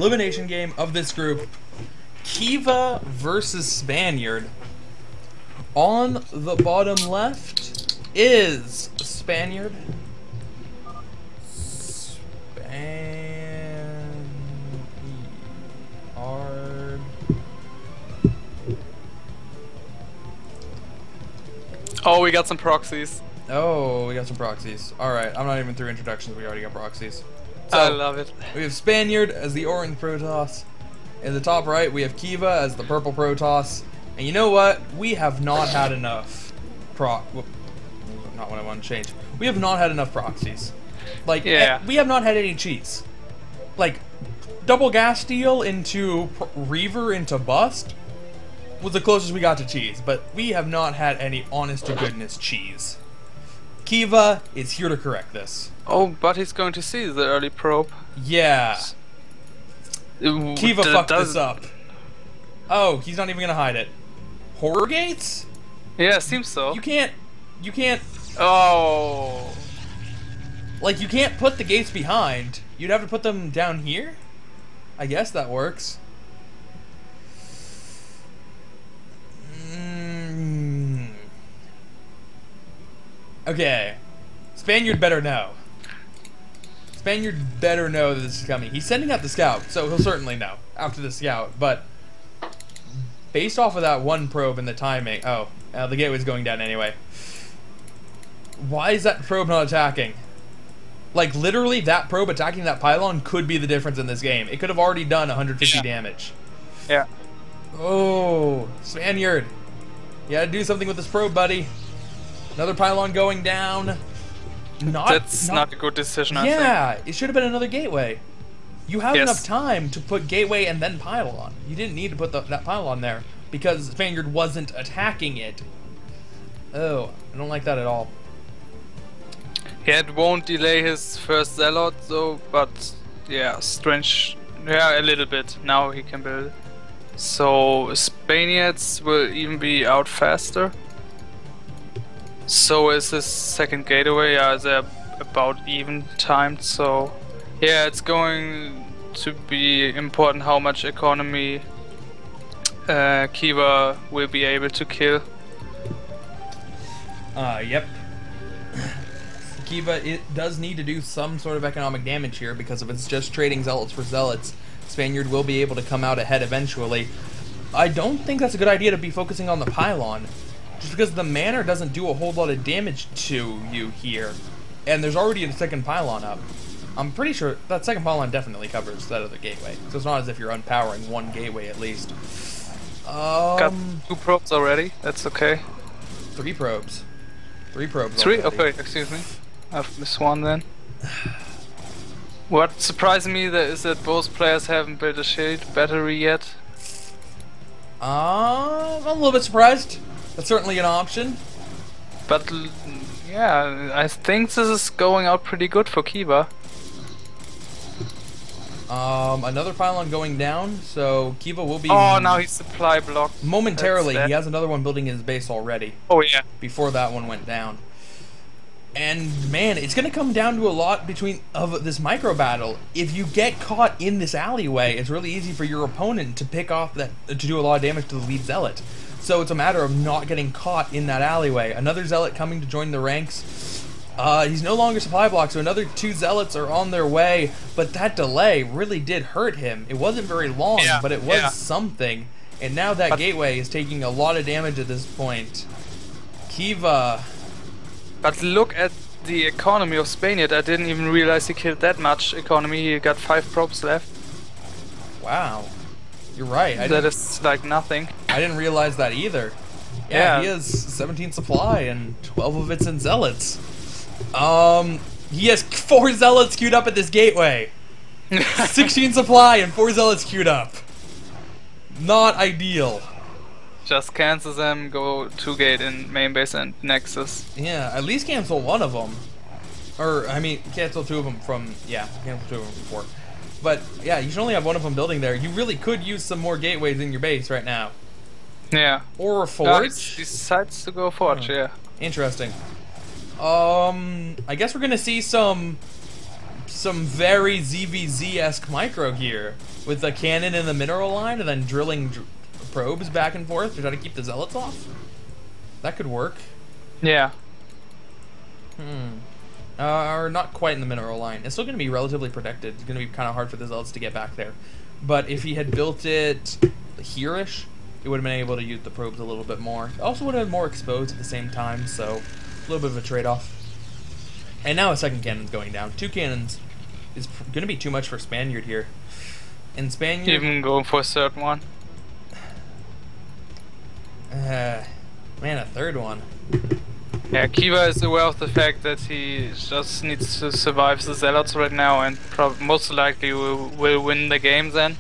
elimination game of this group. KivA versus Spaniard. On the bottom left is Spaniard. Oh, we got some proxies. Oh, we got some proxies. Alright, I'm not even through introductions, we already got proxies. So, I love it. We have Spaniard as the orange Protoss. In the top right, we have KivA as the purple Protoss. And you know what? We have not had enough not what I want to change. We have not had enough proxies. Like, yeah. We have not had any cheese. Like, double gas steal into Reaver into Bust was the closest we got to cheese, but we have not had any honest-to-goodness cheese. KivA is here to correct this. Oh, but he's going to see the early probe. Yeah. KivA fucked this up. Oh, he's not even gonna hide it. Horror gates? Yeah, seems so. You can't... Oh. Like, you can't put the gates behind. You'd have to put them down here? I guess that works. Okay. Spaniard better know. Spaniard better know that this is coming. He's sending out the scout, so he'll certainly know after the scout. But based off of that one probe and the timing... Oh, the gateway's going down anyway. Why is that probe not attacking? Like, literally, that probe attacking that pylon could be the difference in this game. It could have already done 150 damage. Yeah. Oh, Spaniard. You gotta do something with this probe, buddy. Another pylon going down. That's not a good decision, I think. Yeah, it should have been another gateway. You have enough time to put gateway and then pylon. You didn't need to put that pylon there because Spaniard wasn't attacking it. Oh, I don't like that at all. Yeah, it won't delay his first zealot, though, but yeah, strange. Yeah, a little bit. Now he can build. So Spaniards will even be out faster. So is his second gateway. Yeah, they're about even timed. So yeah, it's going to be important how much economy KivA will be able to kill. Yep. KivA, it does need to do some sort of economic damage here because if it's just trading zealots for zealots, Spaniard will be able to come out ahead eventually. I don't think that's a good idea to be focusing on the pylon, just because the manor doesn't do a whole lot of damage to you here, and there's already a second pylon up. I'm pretty sure that second pylon definitely covers that other gateway, so it's not as if you're unpowering one gateway at least. Got 2 probes already, that's okay. 3 probes. 3 probes 3? already. Okay, excuse me. I've missed one then. What surprised me is that both players haven't built a shield battery yet. I'm a little bit surprised. That's certainly an option. But yeah, I think this is going out pretty good for KivA. Another pylon going down, so KivA will be... Oh, now he's supply blocked. Momentarily, he has another one building in his base already. Oh yeah. Before that one went down. And man, it's going to come down to a lot of this micro battle. If you get caught in this alleyway, it's really easy for your opponent to pick off to do a lot of damage to the lead zealot. So it's a matter of not getting caught in that alleyway. Another zealot coming to join the ranks. He's no longer supply blocked, so another 2 zealots are on their way. But that delay really did hurt him. It wasn't very long, but it was something. And now that gateway is taking a lot of damage at this point. KivA. But look at the economy of Spaniard. I didn't even realize he killed that much economy. He got 5 probes left. Wow. You're right. That is like nothing. I didn't realize that either. Yeah, he has 17 supply and 12 of it's in zealots. He has 4 zealots queued up at this gateway. 16 supply and 4 zealots queued up. Not ideal. Just cancel them, go 2 gate in main base and Nexus. Yeah, at least cancel one of them. Or, I mean, cancel 2 of them from, cancel 2 of them before. But, yeah, you should only have one of them building there. You really could use some more gateways in your base right now. Yeah. Or a forge. He decides to go forge, yeah. Interesting. I guess we're gonna see some some very ZVZ-esque micro here, with a cannon in the mineral line and then drilling probes back and forth to try to keep the zealots off. That could work. Yeah. Or not quite in the mineral line. It's still going to be relatively protected. It's going to be kind of hard for the zealots to get back there. But if he had built it here-ish, it would have been able to use the probes a little bit more. It also would have been more exposed at the same time, so a little bit of a trade-off. And now a second cannon's going down. 2 cannons is going to be too much for Spaniard here. And Spaniard... Even going for a third one. Man, a third one. Yeah, KivA is aware of the fact that he just needs to survive the zealots right now, and most likely will win the game then.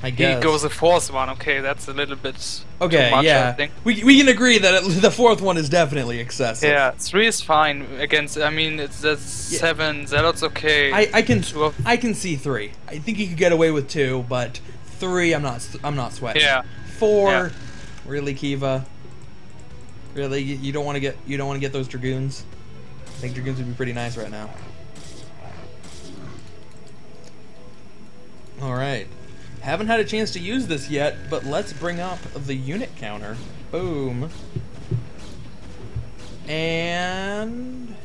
I guess. He goes a 4th one. Okay, that's a little bit okay, too much, yeah. I think. We can agree that the 4th one is definitely excessive. Yeah, 3 is fine against. I mean, that's 7 zealots. Okay. I can see 3. I think he could get away with 2, but 3 I'm not sweating. Yeah. 4, yeah. Really, KivA. Really, you don't want to get those dragoons. I think dragoons would be pretty nice right now. All right. Haven't had a chance to use this yet, but let's bring up the unit counter. Boom. And...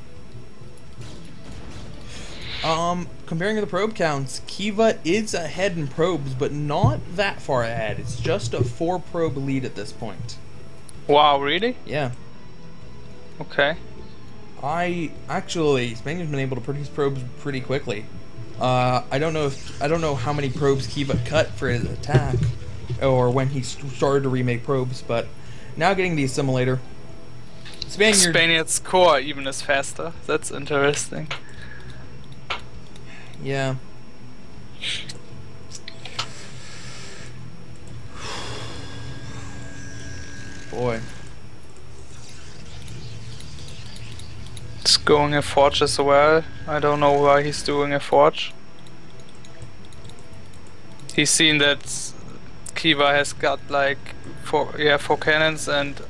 comparing the probe counts, KivA is ahead in probes, but not that far ahead. It's just a 4 probe lead at this point. Wow, really? Yeah. Okay. Spaniard's been able to produce probes pretty quickly. I don't know how many probes KivA cut for his attack, or when he started to remake probes, but now getting the assimilator. Spaniard's core even is faster. That's interesting. Yeah. Boy. It's going a forge as well. I don't know why he's doing a forge. He's seen that KivA has got like 4 cannons, and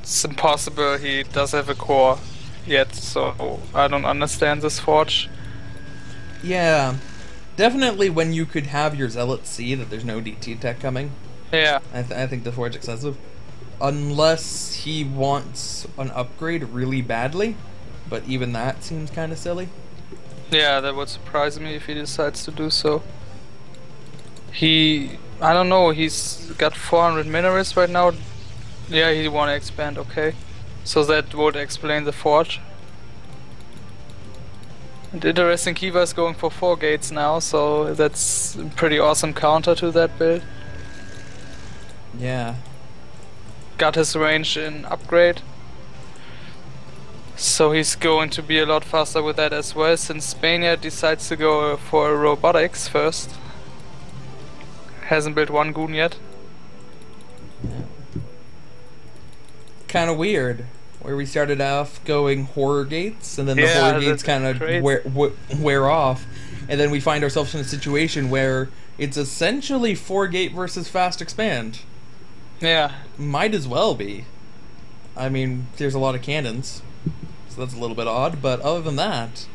it's impossible he does have a core yet, so I don't understand this forge. Yeah. Definitely when you could have your zealots see that there's no DT tech coming. Yeah. I think the forge excessive. Unless he wants an upgrade really badly, but even that seems kind of silly. Yeah, that would surprise me if he decides to do so. I don't know, he's got 400 minerals right now. Yeah, he want to expand, okay. So that would explain the forge. And interesting, KivA is going for 4 gates now, so that's a pretty awesome counter to that build. Yeah. Got his range in upgrade. So he's going to be a lot faster with that as well, since Spaniard decides to go for robotics first. Hasn't built 1 goon yet. Yeah. Kind of weird, where we started off going horror gates, and then the horror gates kind of wear off, and then we find ourselves in a situation where it's essentially 4 gate versus fast expand. Yeah. Might as well be. I mean, there's a lot of cannons, so that's a little bit odd, but other than that...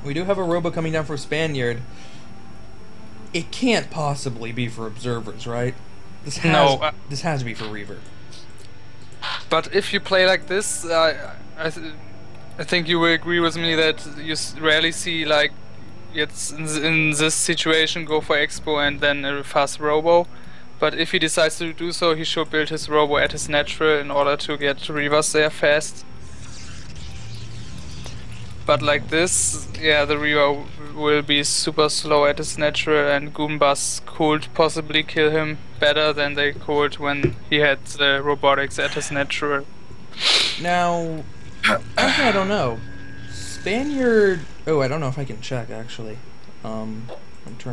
We do have a robo coming down for Spaniard. It can't possibly be for observers, right? This has to be for Reaver. But if you play like this, I think you will agree with me that you rarely see, like, it's in this situation go for Expo and then a fast robo. But if he decides to do so, he should build his robo at his natural in order to get Reavers there fast. But like this, yeah, the Reaver will be super slow at his natural, and Goombas could possibly kill him better than they could when he had the robotics at his natural. Now, actually, I don't know. Spaniard... Oh, I don't know if I can check, actually. Turn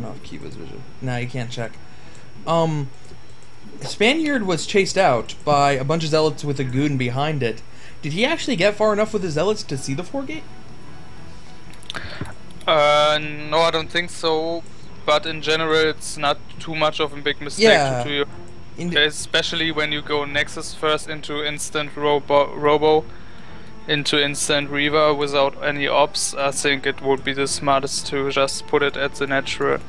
off KivA's vision. No, you can't check. Spaniard was chased out by a bunch of zealots with a goon behind it. Did he actually get far enough with the zealots to see the 4 gate? No, I don't think so. But in general, it's not too much of a big mistake to do. Especially when you go Nexus first into instant robo. into instant Reaver without any ops, I think it would be the smartest to just put it at the natural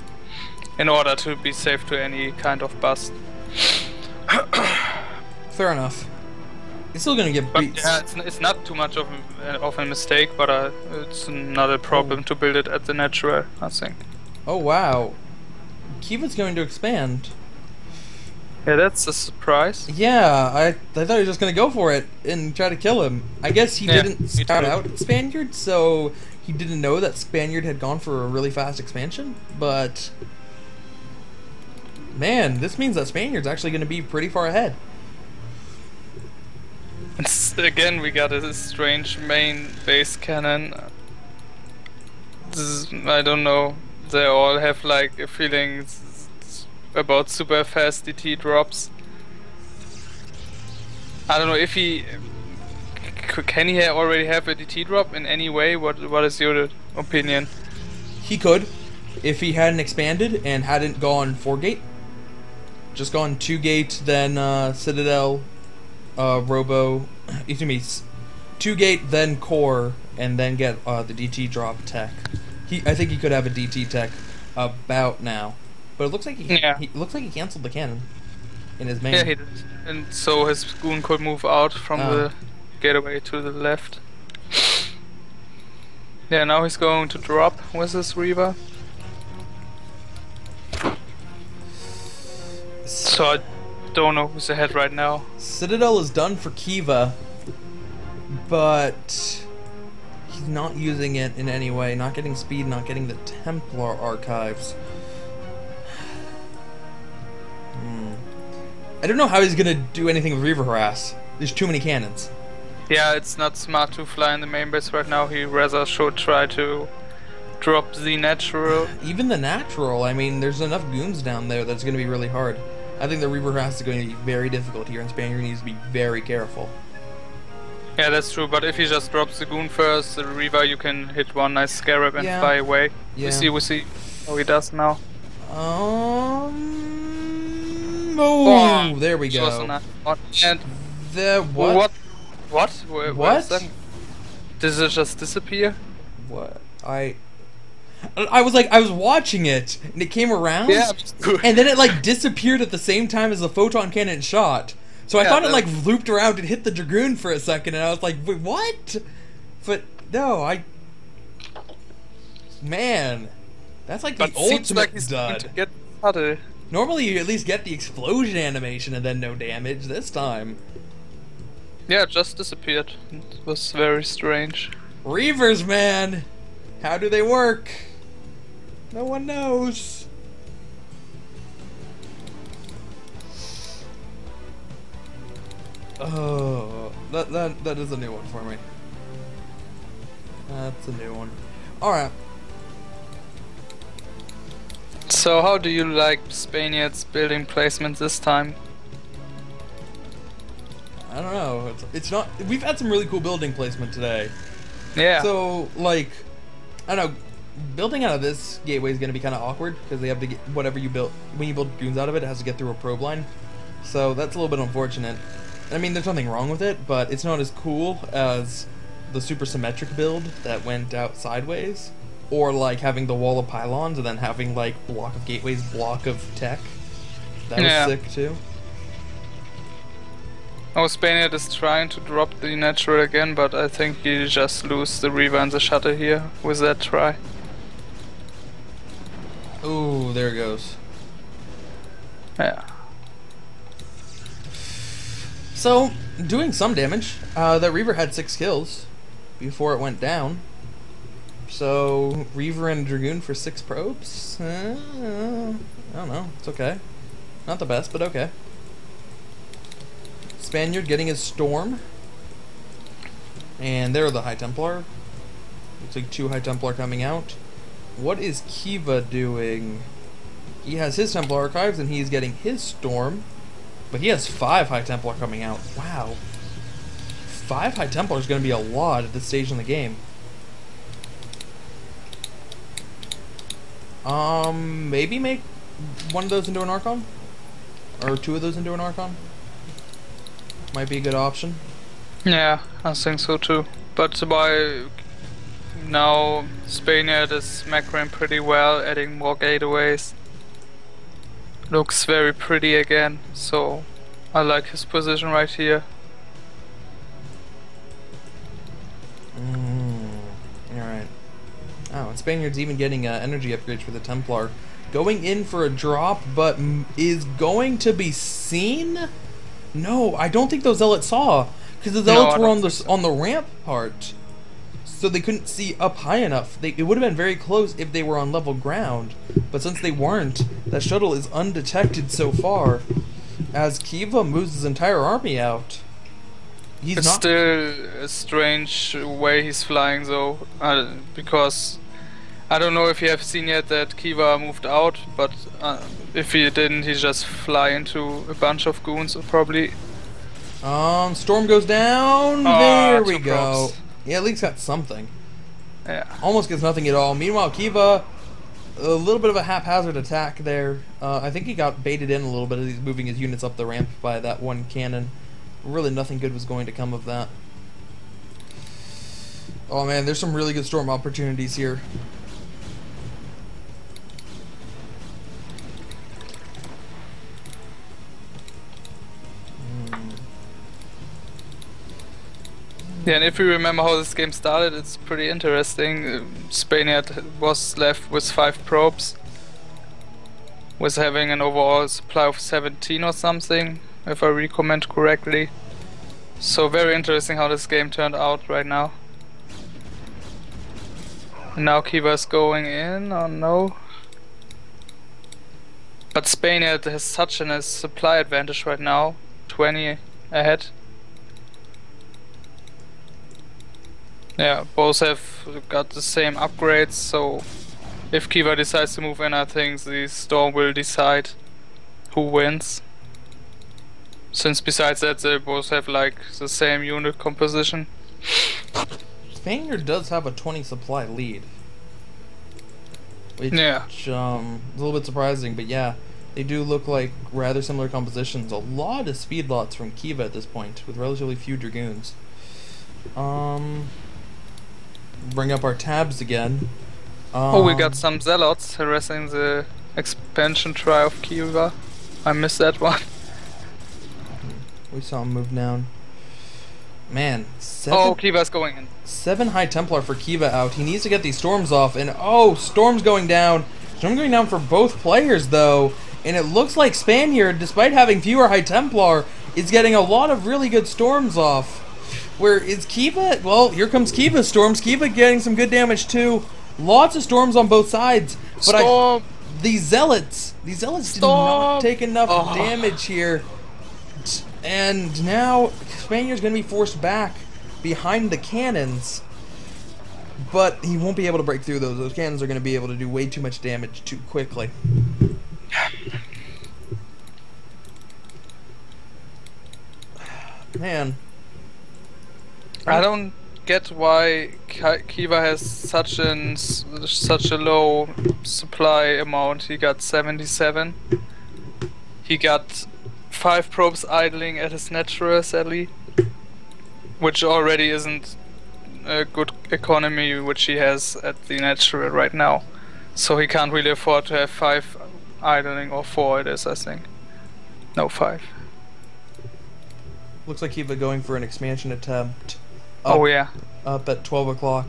in order to be safe to any kind of bust. Fair enough. It's still gonna get But beat. yeah, it's not too much of a mistake, but it's not a problem to build it at the natural, I think. Oh wow. KivA's going to expand. Yeah, that's a surprise. Yeah, I thought he was just gonna go for it and try to kill him. I guess he Yeah, didn't me start too. out Spaniard, so he didn't know that Spaniard had gone for a really fast expansion, but man, this means that Spaniard's actually gonna be pretty far ahead. Again, we got a strange main base cannon. I don't know. They all have like a feeling about super fast DT drops. I don't know if he can he already have a DT drop in any way. What is your opinion? He could, if he hadn't expanded and hadn't gone 4-gate. Just gone 2-gate, then Citadel, Robo, excuse me, 2-gate, then Core, and then get the DT drop tech. I think he could have a DT tech about now, but it looks like he looks like he canceled the cannon in his main. Yeah, he did. And so his goon could move out from the getaway to the left. Yeah, now he's going to drop with his Reaver. So I don't know who's ahead right now. Citadel is done for KivA, but he's not using it in any way. Not getting speed, not getting the Templar archives. I don't know how he's gonna do anything with Reaver Harass. There's too many cannons. Yeah, it's not smart to fly in the main base right now. He rather should try to drop the natural. Even the natural, I mean, there's enough goons down there that's gonna be really hard. I think the Reaver Harass is going to be very difficult here, and Spaniard needs to be very careful. Yeah, that's true, but if he just drops the goon first, the Reaver, you can hit one nice scarab and fly away. Yeah. We see how he does now. Oh, there we go. And The what? What? What? Does it just disappear? What? I was watching it, and it came around, Yeah. and then it like disappeared at the same time as the photon cannon shot. So I thought it like looped around and hit the Dragoon for a second, and I was like, wait, what? But no, man, that's like the But seems ultimate like he's going dud. to get harder. Normally you at least get the explosion animation and then no damage. This time, Yeah, it just disappeared. It was very strange. Reavers, man, how do they work? No one knows. Oh, that is a new one for me. That's a new one. All right. So how do you like Spaniard's building placement this time? I don't know. It's not. We've had some really cool building placement today. Yeah. So like, I don't know. Building out of this gateway is going to be kind of awkward because they have to get whatever you build when you build goons out of it. It has to get through a probe line. So that's a little bit unfortunate. I mean, there's nothing wrong with it, but it's not as cool as the super symmetric build that went out sideways, or like having the wall of pylons and then having like block of gateways, block of tech. That was sick too. Oh, Spaniard is trying to drop the natural again, but I think you just lose the Reaver and the Shutter here with that try. Ooh, there it goes. Yeah. So, doing some damage. That Reaver had 6 kills before it went down. So, Reaver and Dragoon for 6 probes? I don't know. It's okay. Not the best, but okay. Spaniard getting his Storm. And there are the High Templar. Looks like 2 High Templar coming out. What is KivA doing? He has his Templar Archives and he's getting his Storm. But he has 5 High Templar coming out. Wow. 5 High Templar is going to be a lot at this stage in the game. Maybe make one of those into an Archon? Or 2 of those into an Archon? Might be a good option. Yeah, I think so too. But by now, Spaniard is macroing pretty well, adding more gateways. Looks very pretty again, so I like his position right here. Alright. Oh, and Spaniard's even getting energy upgrades for the Templar. Going in for a drop, but is going to be seen? No, I don't think those Zealots saw, because the Zealots were on the ramp part, so they couldn't see up high enough. It would have been very close if they were on level ground, but since they weren't, that shuttle is undetected so far, as KivA moves his entire army out. It's still a strange way he's flying though, because I don't know if you have seen yet that KivA moved out, but if he didn't, he just fly into a bunch of goons probably. Storm goes down. There we go. Props. Yeah, at least got something. Yeah. Almost gets nothing at all. Meanwhile, KivA, a little bit of a haphazard attack there. I think he got baited in a little bit as he's moving his units up the ramp by that one cannon. Really nothing good was going to come of that. Oh man, there's some really good storm opportunities here. Yeah, and if you remember how this game started, it's pretty interesting. Spaniard was left with 5 probes, was having an overall supply of 17 or something, if I recommend correctly. So very interesting how this game turned out right now. And now KivA's going in, or no? But Spaniard has such a supply advantage right now, 20 ahead. Yeah, both have got the same upgrades, so if KivA decides to move in, I think the Storm will decide who wins. Since besides that, they both have like the same unit composition. Spaniard does have a 20 supply lead. Which, yeah. A little bit surprising, but yeah, they do look like rather similar compositions. A lot of speed lots from KivA at this point, with relatively few Dragoons. Bring up our tabs again. Oh, we got some Zealots harassing the expansion try of KivA. I missed that one. We saw him move down. Man, KivA's going in. 7 High Templar for KivA out. He needs to get these storms off, and oh, storm's going down. Storm going down for both players though, and it looks like Spaniard, despite having fewer High Templar, is getting a lot of really good storms off. Where is KivA? Well, here comes KivA storms. KivA getting some good damage too. Lots of storms on both sides. But these Zealots did not take enough damage here. And now Spaniard's going to be forced back behind the cannons. But he won't be able to break through those. Those cannons are going to be able to do way too much damage too quickly. Man. I don't get why KivA has such a low supply amount. He got 77. He got 5 probes idling at his natural, sadly, which already isn't a good economy which he has at the natural right now. So he can't really afford to have 5 idling, or 4 it is, I think. No, 5. Looks like KivA going for an expansion attempt. Up at 12 o'clock.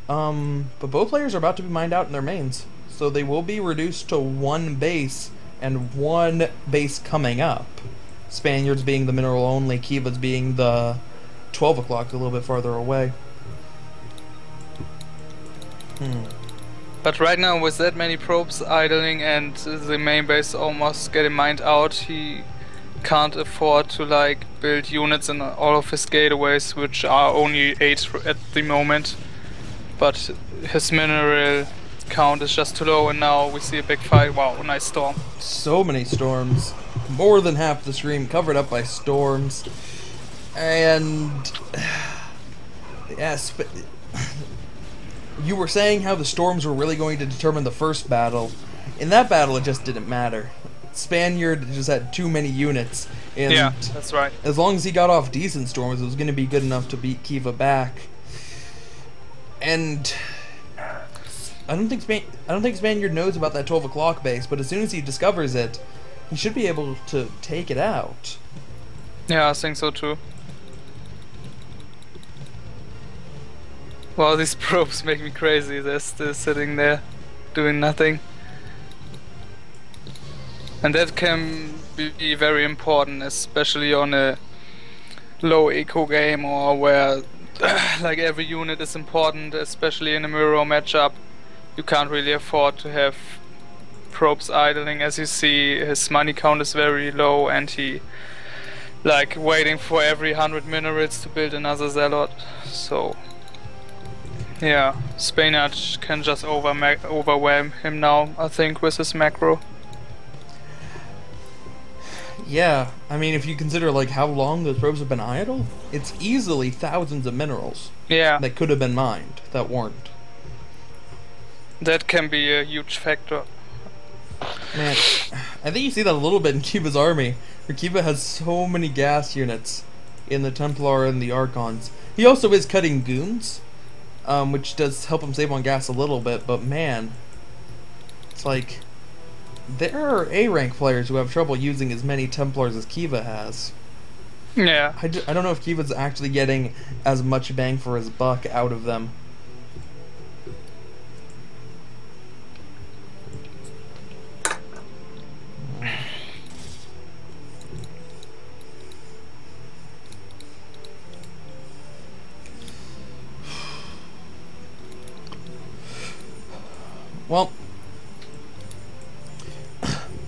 But both players are about to be mined out in their mains, so they will be reduced to 1 base, and 1 base coming up. Spaniards being the mineral only, KivA's being the 12 o'clock, a little bit farther away. But right now, with that many probes idling and the main base almost getting mined out, he can't afford to like build units in all of his gateways, which are only 8 at the moment. But his mineral count is just too low, and now we see a big fight. Wow, nice storm. So many storms. More than half the stream covered up by storms. And yes, but you were saying how the storms were really going to determine the first battle. In that battle, it just didn't matter. Spaniard just had too many units, and yeah, that's right. As long as he got off decent storms, it was going to be good enough to beat KivA back. And I don't think Spaniard knows about that 12 o'clock base, but as soon as he discovers it, he should be able to take it out. Yeah, I think so too. Wow, these probes make me crazy. They're still sitting there, doing nothing. And that can be very important, especially on a low eco game or where like every unit is important, especially in a mirror matchup. You can't really afford to have probes idling. As you see, his money count is very low and he like waiting for every 100 minerals to build another zealot. So yeah, Spaniard can just overwhelm him now, I think, with his macro. Yeah, I mean, if you consider like how long those probes have been idle, it's easily thousands of minerals. Yeah, That could have been mined that weren't. that can be a huge factor. Man, I think you see that a little bit in KivA's army, where KivA has so many gas units in the Templar and the Archons. He also is cutting goons, which does help him save on gas a little bit, but man, it's like there are A-rank players who have trouble using as many Templars as KivA has. Yeah. I don't know if KivA's actually getting as much bang for his buck out of them. Well,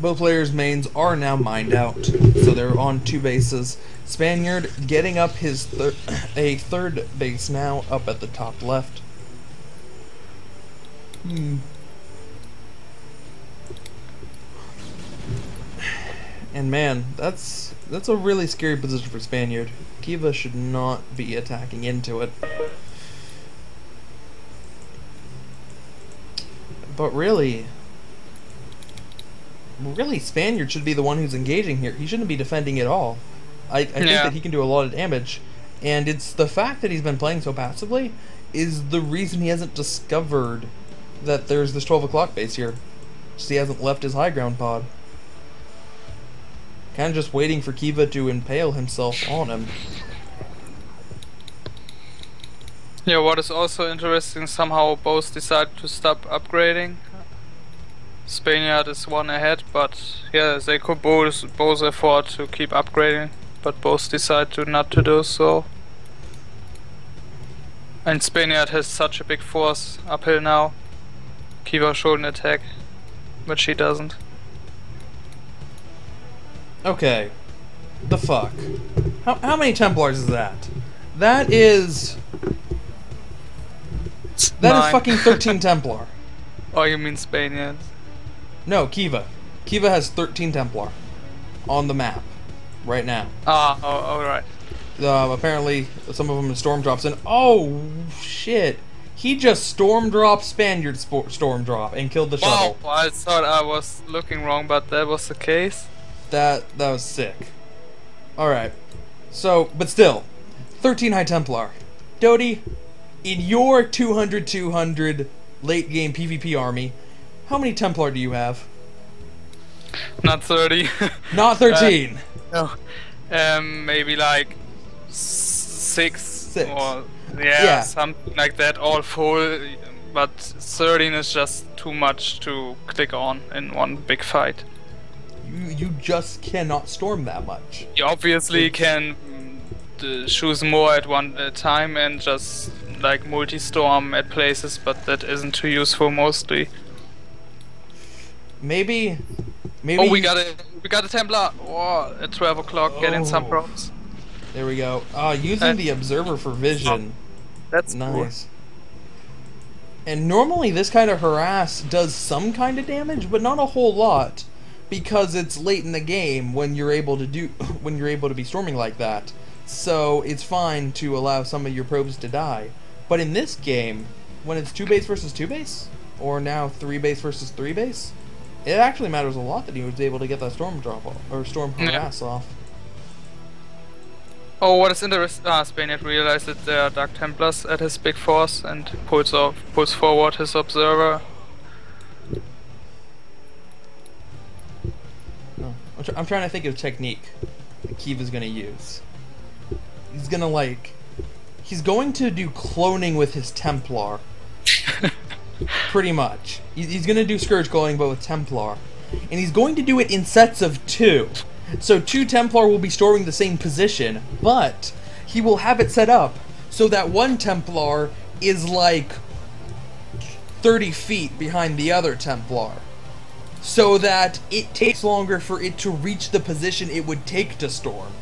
both players' mains are now mined out, so they're on 2 bases. Spaniard getting up his third base now, up at the top left. And man, that's a really scary position for Spaniard. KivA should not be attacking into it. But really, Spaniard should be the one who's engaging here. He shouldn't be defending at all. I think that he can do a lot of damage. And it's the fact that he's been playing so passively is the reason he hasn't discovered that there's this 12 o'clock base here. Just he hasn't left his high ground pod. Kind of just waiting for KivA to impale himself on him. Yeah, what is also interesting, somehow both decide to stop upgrading. Spaniard is 1 ahead, but yeah, they could both afford to keep upgrading, but both decide to not to do so. And Spaniard has such a big force uphill now. KivA should attack, but she doesn't. Okay. The fuck? How many Templars is that? That is... That is fucking 13 Templar. Oh, you mean Spaniards? No, KivA. KivA has 13 Templar on the map right now. Ah, oh, right. Apparently, some of them are storm drops. And oh shit, he just storm dropped Spaniard storm drop and killed the shuttle. Wow, I thought I was looking wrong, but that was the case. That was sick. All right. So, but still, 13 High Templar. Doty, in your 200-200 late game PvP army, how many Templar do you have? Not 30. Not 13. No. Maybe like 6. Or Yeah. something like that, all full. But 13 is just too much to click on in one big fight. You just cannot storm that much. You obviously can choose more at one time and just like multi-storm at places, but that isn't too useful mostly. Maybe. Oh, we got a Templar. Oh, at 12 o'clock, getting some props. There we go. Using the observer for vision. That's nice. Cool. And normally this kind of harass does some kind of damage, but not a whole lot, because it's late in the game when you're able to be storming like that. So it's fine to allow some of your probes to die. But in this game, when it's 2 base versus 2 base, or now 3 base versus 3 base, it actually matters a lot that he was able to get that storm drop off, or storm harass off. Oh, what is interesting? Spaniard realized that there are Dark Templars at his big force and pulls forward his observer. Oh, I'm trying to think of a technique that KivA's gonna use. He's gonna he's going to do cloning with his Templar. Pretty much. He's gonna do Scourge cloning but with Templar. And he's going to do it in sets of 2. So 2 Templar will be storming the same position, but he will have it set up so that one Templar is like 30 feet behind the other Templar. So that it takes longer for it to reach the position it would take to storm.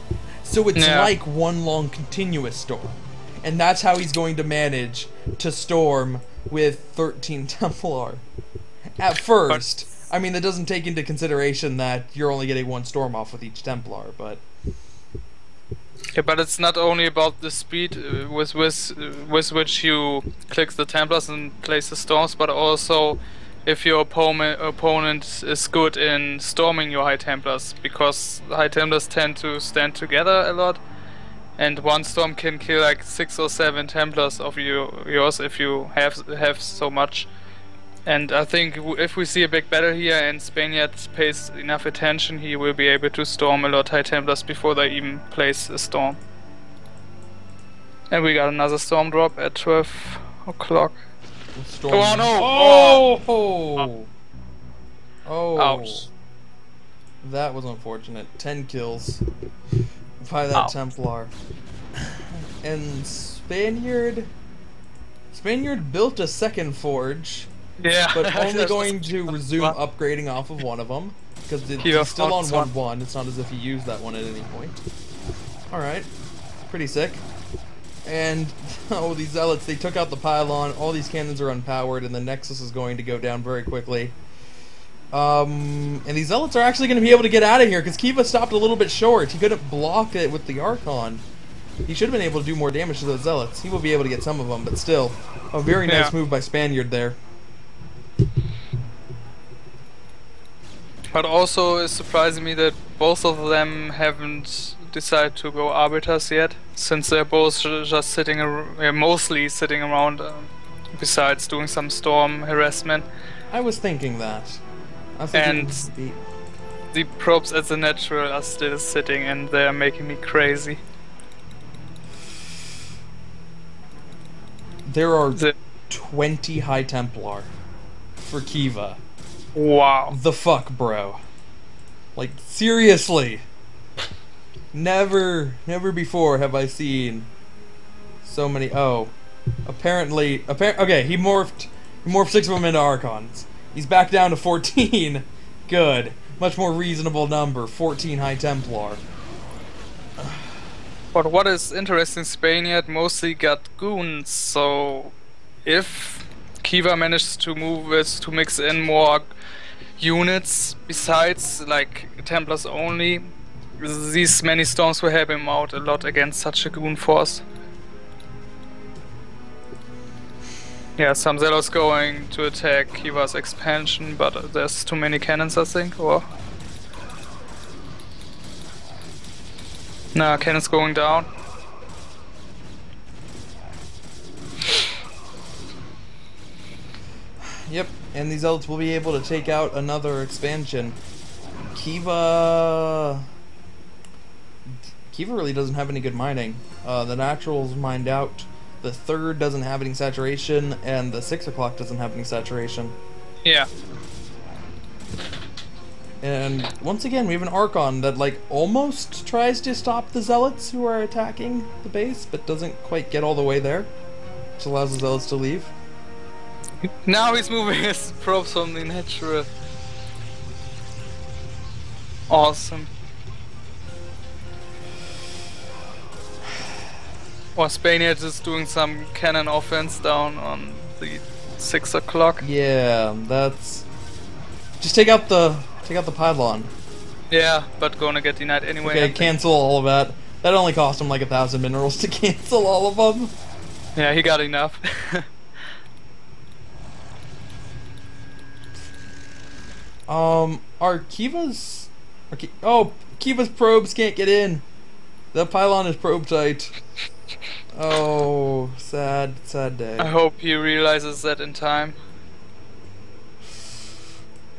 So it's like one long continuous storm. And that's how he's going to manage to storm with 13 Templar. At first. I mean, that doesn't take into consideration that you're only getting 1 storm off with each Templar, but... Yeah, but it's not only about the speed with which you click the Templars and place the storms, but also if your opponent is good in storming your High Templars, because High Templars tend to stand together a lot, and 1 storm can kill like 6 or 7 Templars of yours if you have so much. And I think if we see a big battle here and Spaniard pays enough attention, he will be able to storm a lot High Templars before they even place a storm. And we got another storm drop at 12 o'clock. Oh no! Oh! Oh! Ouch. That was unfortunate. 10 kills by that Templar. And Spaniard built a second forge. Yeah, but only going to resume upgrading off of one of them, because it's still on 1-1. It's not as if he used that one at any point. Alright, pretty sick. And, oh, these Zealots, they took out the pylon, all these cannons are unpowered, and the Nexus is going to go down very quickly. And these Zealots are actually going to be able to get out of here, because KivA stopped a little bit short. He couldn't block it with the Archon. He should have been able to do more damage to those Zealots. He will be able to get some of them, but still, a very nice move by Spaniard there. But also it's surprising me that both of them haven't decided to go Arbiters yet, since they're both just sitting, mostly sitting around, besides doing some storm harassment. I was thinking that. And the probes at the natural are still sitting and they're making me crazy. There are 20 High Templar for KivA. Wow. The fuck, bro. Like, seriously. Never before have I seen so many. Oh. Okay, he morphed 6 of them into Archons. He's back down to 14. Good. Much more reasonable number. 14 High Templar. But what is interesting, Spaniard mostly got goons, so if KivA manages to mix in more units besides like Templars only, these many storms will help him out a lot against such a goon force. Yeah, some Zealots going to attack KivA's expansion, but there's too many cannons, I think, or... Nah, cannons going down. Yep, and these Zealots will be able to take out another expansion. KivA really doesn't have any good mining. The Natural's mined out. The 3rd doesn't have any saturation, and the 6 o'clock doesn't have any saturation. Yeah. And once again, we have an Archon that like almost tries to stop the Zealots who are attacking the base, but doesn't quite get all the way there, which allows the Zealots to leave. Now he's moving his probes from the natural. Awesome. Or Spaniard is doing some cannon offense down on the 6 o'clock. Yeah, that's... Just take out the pylon. Yeah, but gonna get denied anyway. Okay, cancel all of that. That only cost him like 1,000 minerals to cancel all of them. Yeah, he got enough. Are KivA's... KivA's probes can't get in. That pylon is probe tight. Oh, sad, sad day. I hope he realizes that in time.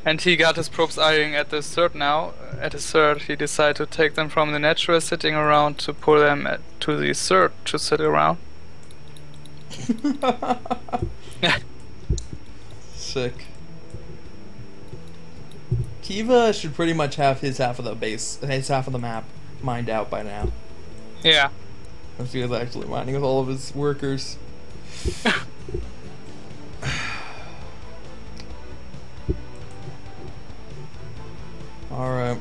And he got his probes eyeing at the third now. At the third, he decided to take them from the natural sitting around to pull them to the third to sit around. Sick. KivA should pretty much have his half of the base, his half of the map mined out by now. Yeah. If he was actually mining with all of his workers. Alright.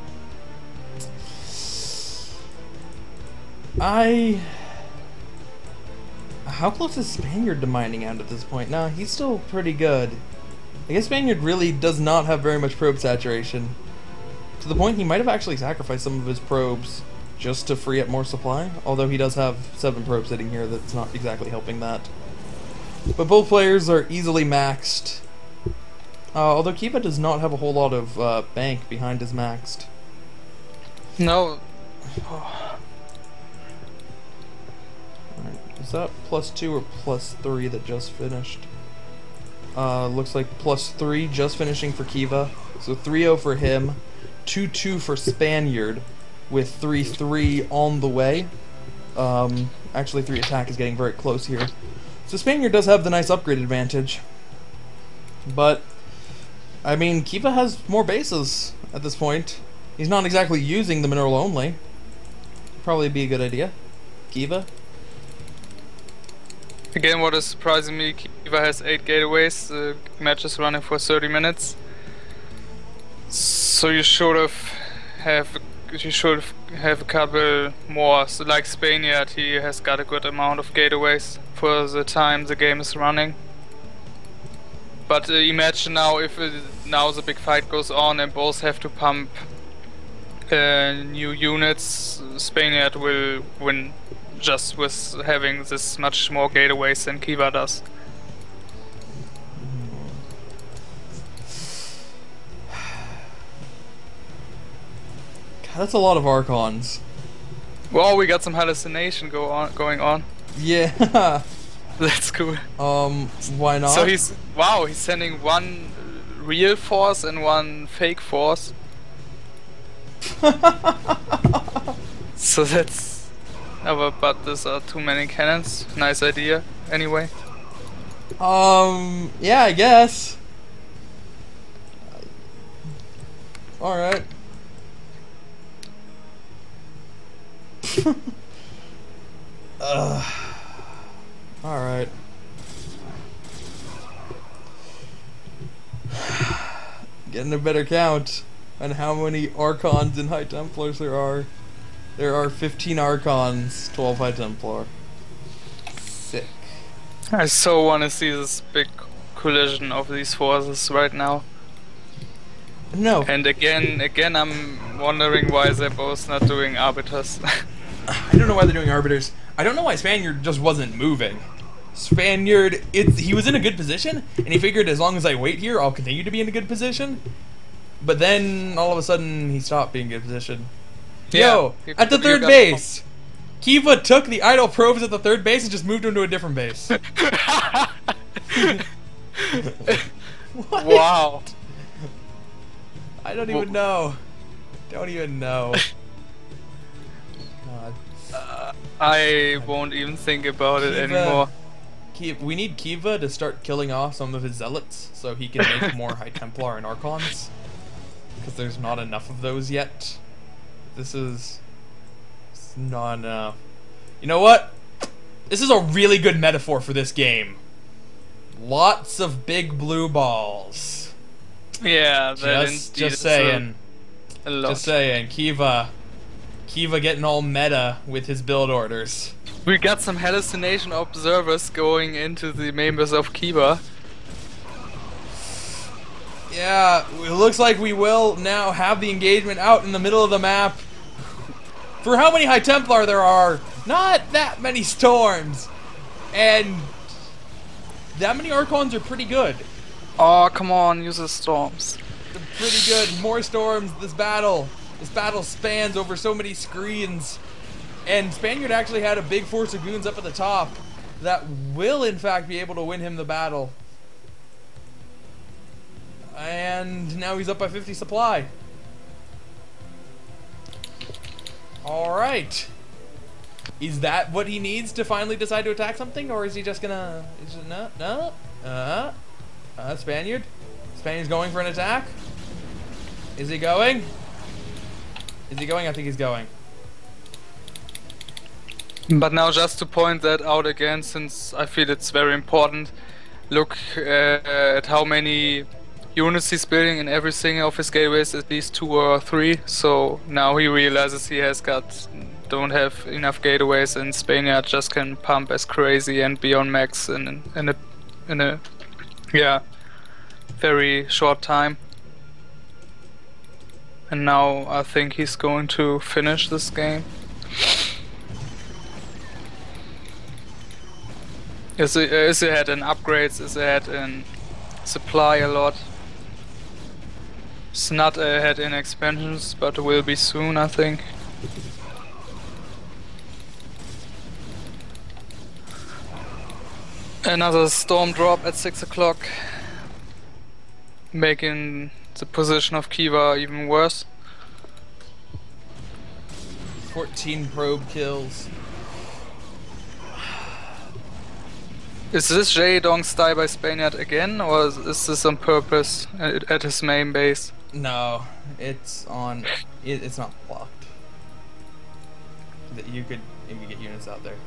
How close is Spaniard to mining out at this point? Nah, he's still pretty good. I guess Spaniard really does not have very much probe saturation. To the point he might have actually sacrificed some of his probes just to free up more supply. Although he does have 7 probes sitting here, that's not exactly helping that. But both players are easily maxed. Although KivA does not have a whole lot of bank behind his maxed. No. Is that +2 or +3 that just finished? Looks like +3 just finishing for KivA. So 3-0 for him, 2-2 for Spaniard, with 3-3 on the way. Actually, 3 attack is getting very close here. So Spaniard does have the nice upgrade advantage. But, I mean, KivA has more bases at this point. He's not exactly using the mineral only. Probably be a good idea. KivA. Again, what is surprising me, KivA has 8 gateways, the match is running for 30 minutes. So you should have a couple more. So like Spaniard, he has got a good amount of gateways for the time the game is running. But imagine now if now the big fight goes on and both have to pump new units, Spaniard will win. Just with having this much more gateways than KivA does. God, that's a lot of Archons. Well, we got some hallucination going on. Yeah. That's cool. Why not? So he's sending one real force and one fake force. So that's. But these are too many cannons. Nice idea, anyway. Yeah, I guess. Alright. Alright. Getting a better count on how many Archons and High Templars there are. There are 15 Archons, 12 High Templar. Sick. I so want to see this big collision of these forces right now. No. And again, I'm wondering why they're both not doing arbiters. I don't know why they're doing arbiters. I don't know why Spaniard just wasn't moving. Spaniard, he was in a good position, and he figured as long as I wait here, I'll continue to be in a good position. But then, all of a sudden, he stopped being in a good position. Yo, at the third base! KivA took the idle probes at the third base and just moved them to a different base. Wow. I don't even know. Don't even know. God. I won't even think about it anymore. We need KivA to start killing off some of his zealots so he can make more High Templar and Archons. Because there's not enough of those yet. This is not enough. You know what? This is a really good metaphor for this game. Lots of big blue balls. Yeah, just saying. Just saying. KivA getting all meta with his build orders. We got some hallucination observers going into the members of KivA. Yeah, it looks like we will now have the engagement out in the middle of the map. For how many High Templar there are, not that many storms. And that many Archons are pretty good. Oh, come on, use the storms. They're pretty good. More storms, this battle. This battle spans over so many screens. And Spaniard actually had a big force of goons up at the top that will, in fact, be able to win him the battle. And now he's up by 50 supply. Alright. Is that what he needs to finally decide to attack something? Or is he just gonna... No? Spaniard? Spaniard's going for an attack? Is he going? Is he going? I think he's going. But now just to point that out again, since I feel it's very important, look at how many units he's building in every single of his gateways, at least 2 or 3. So now he realizes he don't have enough gateways, and Spaniard just can pump as crazy and be on max in a very short time. And now I think he's going to finish this game. Is ahead in upgrades, is ahead in supply a lot. It's not ahead in expansions, but will be soon, I think. Another storm drop at 6 o'clock, making the position of KivA even worse. 14 probe kills. Is this Jaedong's die by Spaniard again, or is this on purpose at his main base? No, it's on. It's not blocked. You could get units out there.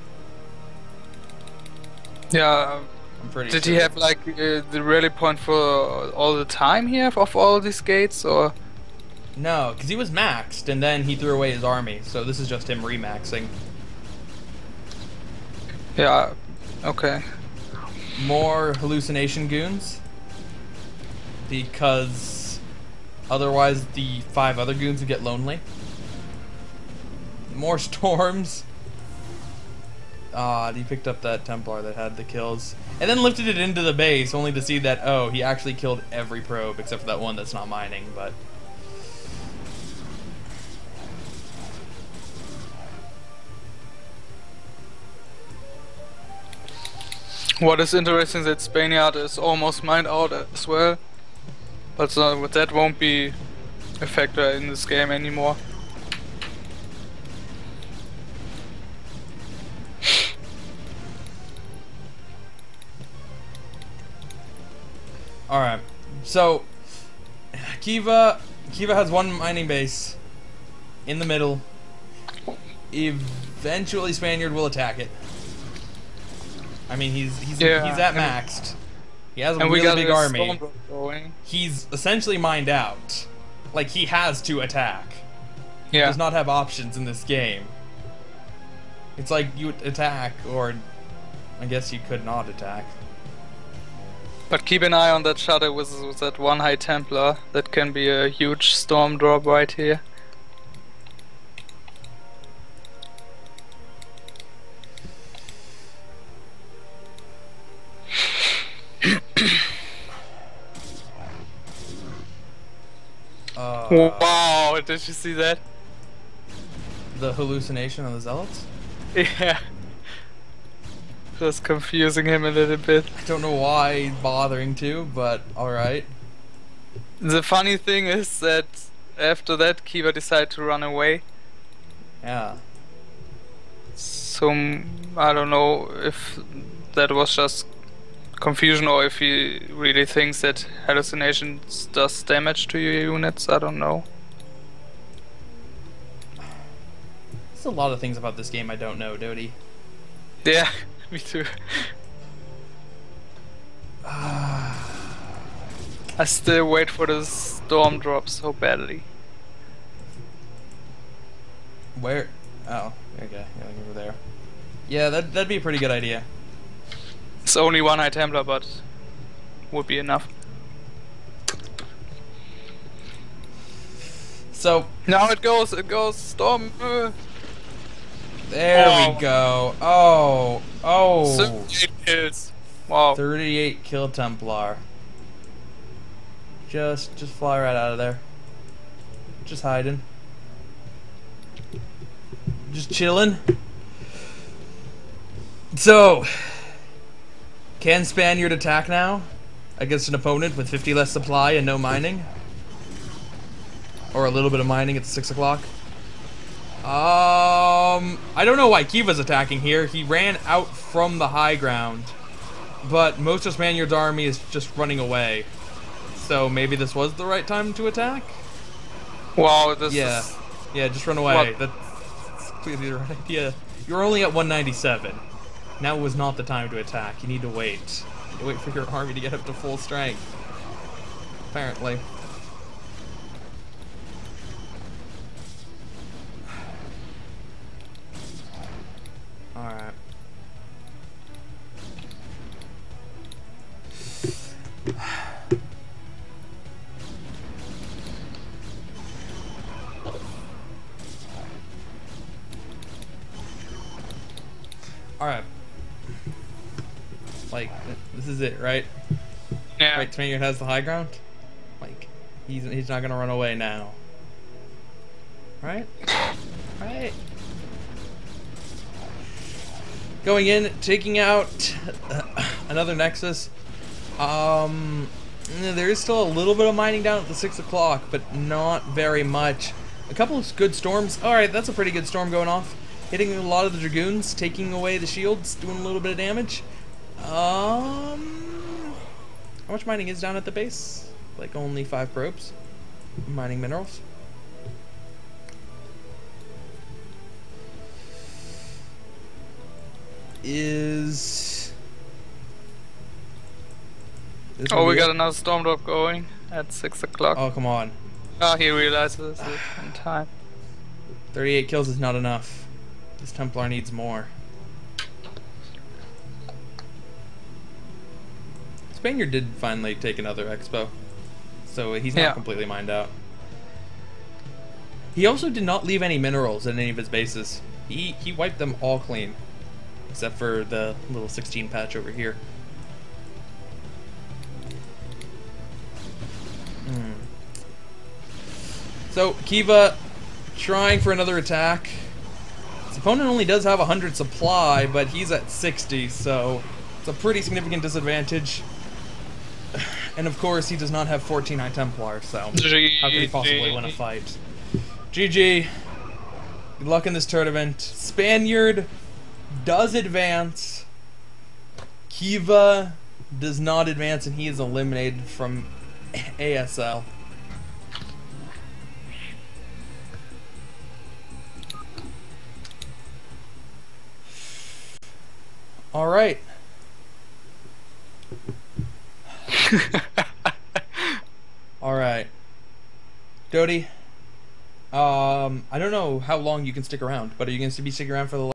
Yeah. I'm pretty. Did sure. he have like the rally point for all the time here of all these gates, or? No, because he was maxed and then he threw away his army. So this is just him remaxing. Yeah. Okay. More hallucination goons, because otherwise the 5 other goons would get lonely. More storms. He picked up that Templar that had the kills and then lifted it into the base, only to see that, oh, he actually killed every probe except for that one that's not mining. But what is interesting is that Spaniard is almost mined out as well, but that won't be a factor in this game anymore. alright, so KivA has one mining base in the middle. Eventually Spaniard will attack it. I mean, he's at maxed. He has a really big army. He's essentially mined out. Like, he has to attack. Yeah. He does not have options in this game. It's like you attack, or I guess you could not attack. But keep an eye on that shadow with that one High Templar. That can be a huge storm drop right here. Wow, did you see that? The hallucination of the Zealots? Yeah. Just confusing him a little bit. I don't know why he's bothering to, but alright. The funny thing is that after that, KivA decided to run away. Yeah. So, I don't know if that was just confusion or if he really thinks that hallucinations does damage to your units. I don't know. There's a lot of things about this game I don't know, Dodie. Yeah, me too. I still wait for the storm drop so badly. Where? Oh, okay. Yeah, over there. Yeah, that'd be a pretty good idea. It's only one High Templar, but would be enough. So now it goes storm. There we go. Oh. 38 kills. Wow. 38 kill Templar. Just fly right out of there. Just hiding. just chilling. So, can Spaniard attack now against an opponent with 50 less supply and no mining? Or a little bit of mining at 6 o'clock? I don't know why KivA's attacking here. He ran out from the high ground, but most of Spaniard's army is just running away. So maybe this was the right time to attack? Wow, this Yeah. is... Yeah, just run away. What? That's clearly the right idea. You're only at 197. Now was not the time to attack. You need to wait. You wait for your army to get up to full strength. Apparently. Alright. Alright. Like, this is it, right? Yeah. Right, Spaniard has the high ground? Like, he's not gonna run away now. Right? Right. Going in, taking out another Nexus. There is still a little bit of mining down at the 6 o'clock, but not very much. A couple of good storms. Alright, that's a pretty good storm going off. Hitting a lot of the Dragoons, taking away the shields, doing a little bit of damage. How much mining is down at the base? Like only 5 probes. Mining minerals. Oh, we got another storm drop going at 6 o'clock. Oh, come on. Oh, he realizes it in time. 38 kills is not enough. This Templar needs more. Spaniard did finally take another expo, so he's not completely mined out. He also did not leave any minerals at any of his bases. He wiped them all clean, except for the little 16 patch over here. So KivA trying for another attack. His opponent only does have 100 supply, but he's at 60, so it's a pretty significant disadvantage. And of course, he does not have 14 High Templars, so how could he possibly win a fight? GG. Good luck in this tournament. Spaniard does advance. KivA does not advance, and he is eliminated from ASL. All right. All right. Dodie, I don't know how long you can stick around, but are you going to be sticking around for the